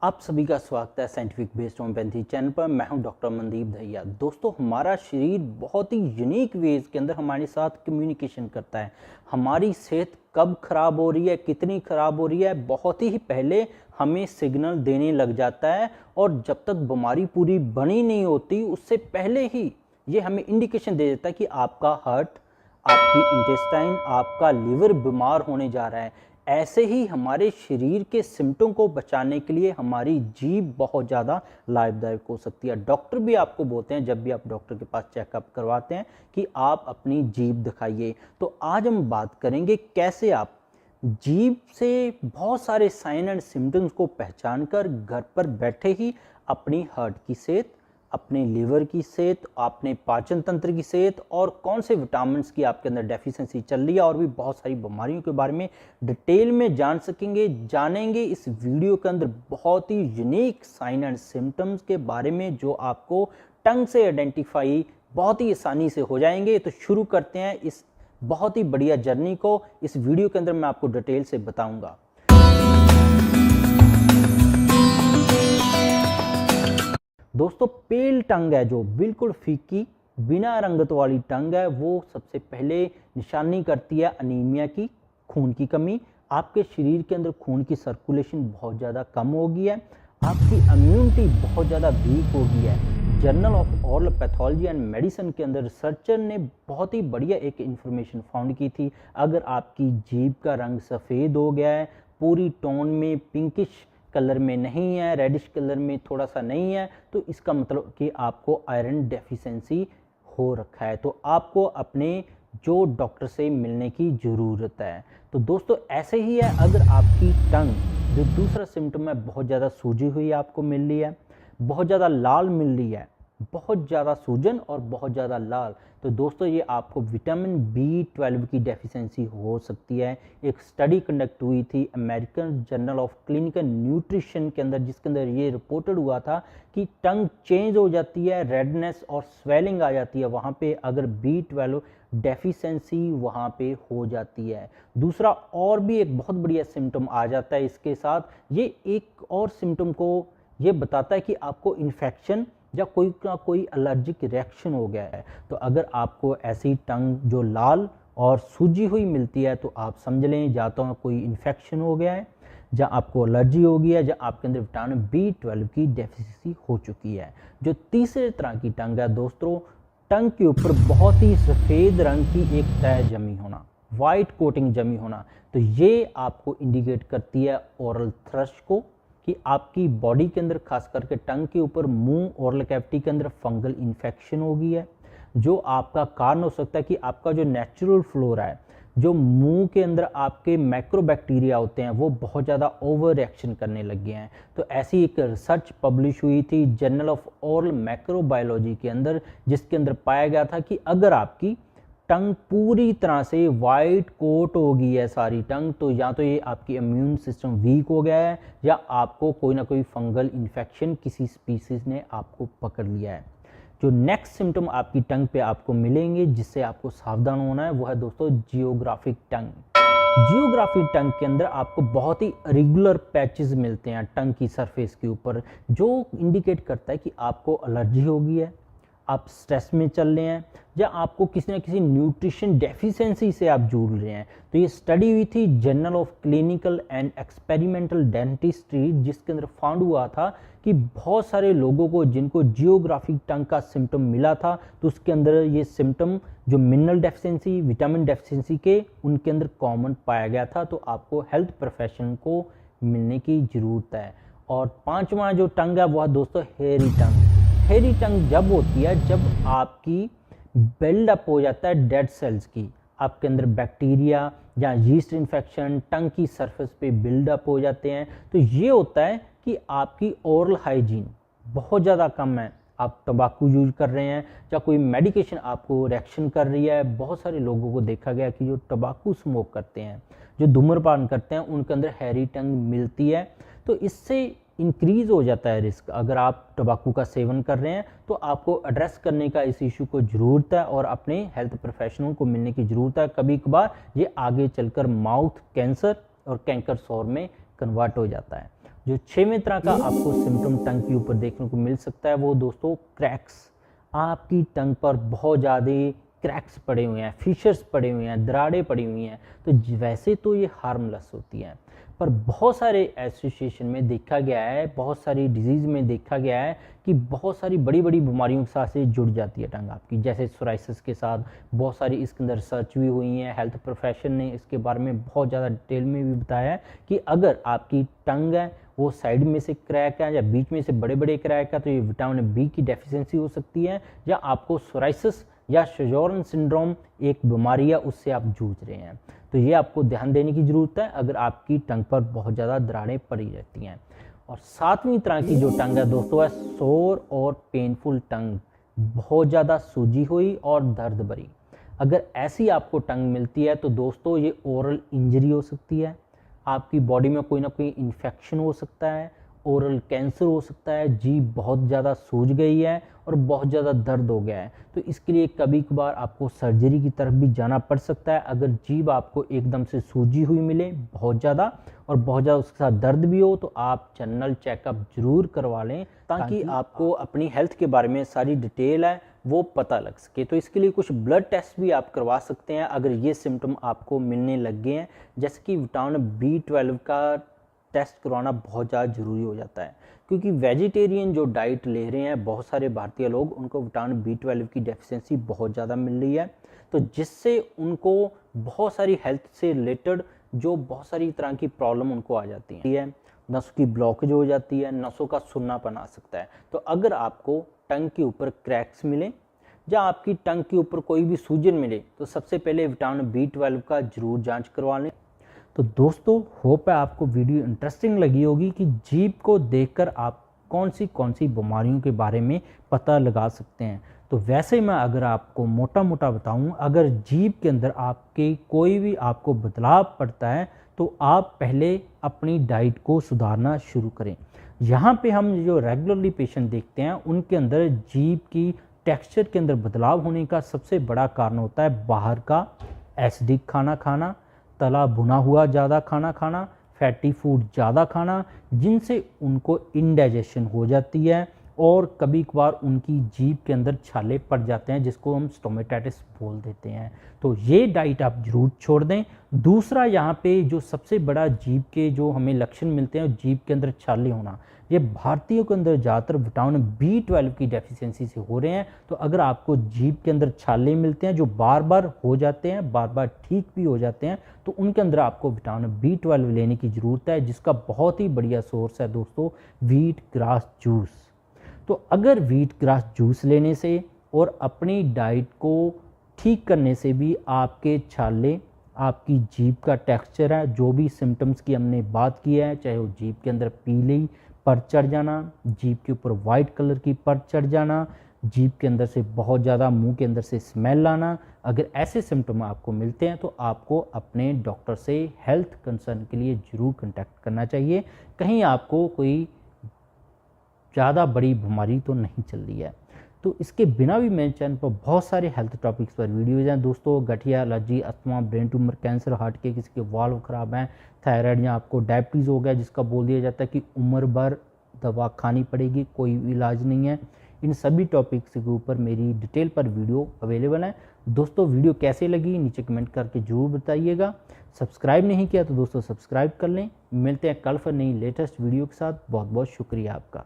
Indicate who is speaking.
Speaker 1: आप सभी का स्वागत है साइंटिफिक बेस्ड होम्योपैथी चैनल पर। मैं हूं डॉक्टर मनदीप दहिया। दोस्तों, हमारा शरीर बहुत ही यूनिक वेज के अंदर हमारे साथ कम्युनिकेशन करता है। हमारी सेहत कब खराब हो रही है, कितनी खराब हो रही है, बहुत ही पहले हमें सिग्नल देने लग जाता है। और जब तक बीमारी पूरी बनी नहीं होती उससे पहले ही ये हमें इंडिकेशन दे देता है कि आपका हार्ट, आपकी इंटेस्टाइन, आपका लिवर बीमार होने जा रहा है। ऐसे ही हमारे शरीर के सिम्टम को बचाने के लिए हमारी जीभ बहुत ज़्यादा लाभदायक हो सकती है। डॉक्टर भी आपको बोलते हैं जब भी आप डॉक्टर के पास चेकअप करवाते हैं कि आप अपनी जीभ दिखाइए। तो आज हम बात करेंगे कैसे आप जीभ से बहुत सारे साइन एंड सिम्टम्स को पहचान कर घर पर बैठे ही अपनी हार्ट की सेहत, अपने लीवर की सेहत, अपने पाचन तंत्र की सेहत और कौन से विटामिन की आपके अंदर डेफिशिएंसी चल रही है और भी बहुत सारी बीमारियों के बारे में डिटेल में जानेंगे इस वीडियो के अंदर। बहुत ही यूनिक साइन एंड सिम्टम्स के बारे में जो आपको टंग से आइडेंटिफाई बहुत ही आसानी से हो जाएंगे। तो शुरू करते हैं इस बहुत ही बढ़िया जर्नी को। इस वीडियो के अंदर मैं आपको डिटेल से बताऊंगा। दोस्तों, पेल टंग है जो बिल्कुल फीकी बिना रंगत वाली टंग है, वो सबसे पहले निशानी करती है अनीमिया की, खून की कमी। आपके शरीर के अंदर खून की सर्कुलेशन बहुत ज़्यादा कम हो गई है, आपकी इम्यूनिटी बहुत ज़्यादा वीक हो गई है। Journal of Oral Pathology and Medicine के अंदर रिसर्चर ने बहुत ही बढ़िया एक इन्फॉर्मेशन फाउंड की थी। अगर आपकी जीभ का रंग सफ़ेद हो गया है, पूरी टोन में पिंकिश कलर में नहीं है, रेडिश कलर में थोड़ा सा नहीं है, तो इसका मतलब कि आपको आयरन डेफिशिएंसी हो रखा है। तो आपको अपने जो डॉक्टर से मिलने की ज़रूरत है। तो दोस्तों, ऐसे ही है अगर आपकी टंग जो दूसरा सिम्टम है बहुत ज़्यादा सूजी हुई आपको मिल रही है, बहुत ज़्यादा लाल मिल रही है, बहुत ज़्यादा सूजन और बहुत ज़्यादा लाल, तो दोस्तों ये आपको विटामिन B12 की डेफिशिएंसी हो सकती है। एक स्टडी कंडक्ट हुई थी American journal of clinical nutrition के अंदर, जिसके अंदर ये रिपोर्टेड हुआ था कि टंग चेंज हो जाती है, रेडनेस और स्वेलिंग आ जाती है वहाँ पे अगर B12 डेफिशिएंसी वहाँ पे हो जाती है। दूसरा और भी एक बहुत बढ़िया सिम्टम आ जाता है इसके साथ। ये एक और सिम्टम को ये बताता है कि आपको इन्फेक्शन या कोई ना कोई एलर्जिक रिएक्शन हो गया है। तो अगर आपको ऐसी टंग जो लाल और सूजी हुई मिलती है तो आप समझ लें या तो कोई इन्फेक्शन हो गया है, या आपको एलर्जी हो गई है, या आपके अंदर विटामिन B12 की डेफिशिएंसी हो चुकी है। जो तीसरे तरह की टंग है दोस्तों, टंग के ऊपर बहुत ही सफ़ेद रंग की एक तह जमी होना, वाइट कोटिंग जमी होना, तो ये आपको इंडिकेट करती है ओरल थ्रश को कि आपकी बॉडी के अंदर खास करके टंग के ऊपर, मुंह ओरल कैविटी के अंदर फंगल इन्फेक्शन हो गई है, जो आपका कारण हो सकता है कि आपका जो नेचुरल फ्लोरा है, जो मुंह के अंदर आपके माइक्रोबैक्टीरिया होते हैं, वो बहुत ज़्यादा ओवर रिएक्शन करने लग गए हैं। तो ऐसी एक रिसर्च पब्लिश हुई थी जर्नल ऑफ ओरल माइक्रोबायोलॉजी के अंदर, जिसके अंदर पाया गया था कि अगर आपकी टंग पूरी तरह से वाइट कोट हो गई है सारी टंग, तो या तो ये आपकी इम्यून सिस्टम वीक हो गया है, या आपको कोई ना कोई फंगल इन्फेक्शन किसी स्पीसीज ने आपको पकड़ लिया है। जो नेक्स्ट सिम्टम आपकी टंग पे आपको मिलेंगे जिससे आपको सावधान होना है, वो है दोस्तों जियोग्राफिक टंग। जियोग्राफिक टंग के अंदर आपको बहुत ही रेगुलर पैचेस मिलते हैं टंग की सरफेस के ऊपर, जो इंडिकेट करता है कि आपको एलर्जी हो गई है, आप स्ट्रेस में चल रहे हैं, या आपको किसी न किसी न्यूट्रिशन डेफिशिएंसी से आप जूझ रहे हैं। तो ये स्टडी हुई थी journal of clinical and experimental dentistry, जिसके अंदर फाउंड हुआ था कि बहुत सारे लोगों को जिनको जियोग्राफिक टंग का सिम्टम मिला था, तो उसके अंदर ये सिम्टम जो मिनरल डेफिशिएंसी, विटामिन डेफिशिएंसी के, उनके अंदर कॉमन पाया गया था। तो आपको हेल्थ प्रोफेशनल को मिलने की ज़रूरत है। और पांचवा जो टंग है वो है दोस्तों हेयरी टंग। हेयरी टंग जब होती है जब आपकी बिल्डअप हो जाता है डेड सेल्स की, आपके अंदर बैक्टीरिया या यीस्ट इन्फेक्शन टंग की सरफेस पे बिल्डअप हो जाते हैं। तो ये होता है कि आपकी ओरल हाइजीन बहुत ज़्यादा कम है, आप तंबाकू यूज कर रहे हैं, या कोई मेडिकेशन आपको रिएक्शन कर रही है। बहुत सारे लोगों को देखा गया कि जो तंबाकू स्मोक करते हैं, जो धूम्रपान करते हैं, उनके अंदर हेयरी टंग मिलती है। तो इससे इंक्रीज हो जाता है रिस्क। अगर आप तंबाकू का सेवन कर रहे हैं तो आपको एड्रेस करने का इस इशू को ज़रूरत है और अपने हेल्थ प्रोफेशनल को मिलने की ज़रूरत है। कभी कभार ये आगे चलकर माउथ कैंसर और कैंकर सौर में कन्वर्ट हो जाता है। जो 6वें तरह का आपको सिम्टम टंग के ऊपर देखने को मिल सकता है वो दोस्तों क्रैक्स। आपकी टंग पर बहुत ज़्यादा क्रैक्स पड़े हुए हैं, फिशर्स पड़े हुए हैं, दरारें पड़ी हुई हैं। तो वैसे तो ये हार्मलेस होती हैं, पर बहुत सारे एसोसिएशन में देखा गया है, बहुत सारी डिजीज़ में देखा गया है कि बहुत सारी बड़ी बड़ी बीमारियों के साथ से जुड़ जाती है टंग आपकी, जैसे सोराइसिस के साथ। बहुत सारी इसके अंदर रिसर्च भी हुई है, हेल्थ प्रोफेशन ने इसके बारे में बहुत ज़्यादा डिटेल में भी बताया है कि अगर आपकी टंग है वो साइड में से क्रैक है या बीच में से बड़े बड़े क्रैक है तो ये विटामिन बी की डेफिशिएंसी हो सकती है, या आपको सोराइसिस या शेजोरन सिंड्रोम एक बीमारी है उससे आप जूझ रहे हैं। तो ये आपको ध्यान देने की ज़रूरत है अगर आपकी टंग पर बहुत ज़्यादा दरारें पड़ी रहती हैं। और 7वीं तरह की जो टंग है दोस्तों है सोर और पेनफुल टंग, बहुत ज़्यादा सूजी हुई और दर्द भरी। अगर ऐसी आपको टंग मिलती है तो दोस्तों ये ओरल इंजरी हो सकती है, आपकी बॉडी में कोई ना कोई इन्फेक्शन हो सकता है, ओरल कैंसर हो सकता है, जीभ बहुत ज़्यादा सूज गई है और बहुत ज़्यादा दर्द हो गया है। तो इसके लिए कभी कभार आपको सर्जरी की तरफ भी जाना पड़ सकता है। अगर जीभ आपको एकदम से सूजी हुई मिले बहुत ज़्यादा और बहुत ज़्यादा उसके साथ दर्द भी हो तो आप जनरल चेकअप जरूर करवा लें ताकि आपको अपनी हेल्थ के बारे में सारी डिटेल है वो पता लग सके। तो इसके लिए कुछ ब्लड टेस्ट भी आप करवा सकते हैं अगर ये सिम्टम आपको मिलने लग गए हैं, जैसे कि विटामिन B12 का टेस्ट करवाना बहुत ज़्यादा ज़रूरी हो जाता है, क्योंकि वेजिटेरियन जो डाइट ले रहे हैं बहुत सारे भारतीय लोग, उनको विटामिन B12 की डेफिशिएंसी बहुत ज़्यादा मिल रही है, तो जिससे उनको बहुत सारी हेल्थ से रिलेटेड जो बहुत सारी तरह की प्रॉब्लम उनको आ जाती है, नसों की ब्लॉकेज हो जाती है, नसों का सुन्नापन आ सकता है। तो अगर आपको टंग के ऊपर क्रैक्स मिले या आपकी टंग के ऊपर कोई भी सूजन मिले तो सबसे पहले विटामिन B12 का जरूर जांच करवा लें। तो दोस्तों होप है आपको वीडियो इंटरेस्टिंग लगी होगी कि जीभ को देखकर आप कौन सी बीमारियों के बारे में पता लगा सकते हैं। तो वैसे मैं अगर आपको मोटा मोटा बताऊं, अगर जीभ के अंदर आपके कोई भी आपको बदलाव पड़ता है तो आप पहले अपनी डाइट को सुधारना शुरू करें। यहाँ पे हम जो रेगुलरली पेशेंट देखते हैं उनके अंदर जीभ की टेक्सचर के अंदर बदलाव होने का सबसे बड़ा कारण होता है बाहर का एसिडिक खाना खाना, तला भुना हुआ ज़्यादा खाना खाना, फैटी फूड ज़्यादा खाना, जिनसे उनको इंडाइजेशन हो जाती है और कभी कभार उनकी जीभ के अंदर छाले पड़ जाते हैं जिसको हम स्टोमेटाइटिस बोल देते हैं। तो ये डाइट आप जरूर छोड़ दें। दूसरा यहाँ पे जो सबसे बड़ा जीभ के जो हमें लक्षण मिलते हैं जीभ के अंदर छाले होना, ये भारतीयों के अंदर ज़्यादातर विटामिन B12 की डेफिशिएंसी से हो रहे हैं। तो अगर आपको जीभ के अंदर छाले मिलते हैं जो बार बार हो जाते हैं, बार बार ठीक भी हो जाते हैं, तो उनके अंदर आपको विटामिन B12 लेने की ज़रूरत है, जिसका बहुत ही बढ़िया सोर्स है दोस्तों व्हीट ग्रास जूस। तो अगर व्हीट ग्रास जूस लेने से और अपनी डाइट को ठीक करने से भी आपके छाले, आपकी जीभ का टेक्सचर है, जो भी सिम्टम्स की हमने बात की है, चाहे वो जीभ के अंदर पीली परत चढ़ जाना, जीभ के ऊपर वाइट कलर की परत चढ़ जाना, जीभ के अंदर से बहुत ज़्यादा मुंह के अंदर से स्मेल आना, अगर ऐसे सिम्टम आपको मिलते हैं तो आपको अपने डॉक्टर से हेल्थ कंसर्न के लिए ज़रूर कांटेक्ट करना चाहिए। कहीं आपको कोई ज़्यादा बड़ी बीमारी तो नहीं चल रही है। तो इसके बिना भी मेरे चैनल पर बहुत सारे हेल्थ टॉपिक्स पर वीडियोज़ हैं दोस्तों। गठिया, allergy, asthma, brain tumour, cancer, heart के किसी के वाल्व ख़राब हैं, थायराइड या आपको डायबिटीज़ हो गया जिसका बोल दिया जाता है कि उम्र भर दवा खानी पड़ेगी, कोई इलाज नहीं है, इन सभी टॉपिक्स के ऊपर मेरी डिटेल पर वीडियो अवेलेबल है। दोस्तों वीडियो कैसे लगी नीचे कमेंट करके ज़रूर बताइएगा। सब्सक्राइब नहीं किया तो दोस्तों सब्सक्राइब कर लें। मिलते हैं कल फिर नई लेटेस्ट वीडियो के साथ। बहुत बहुत शुक्रिया आपका।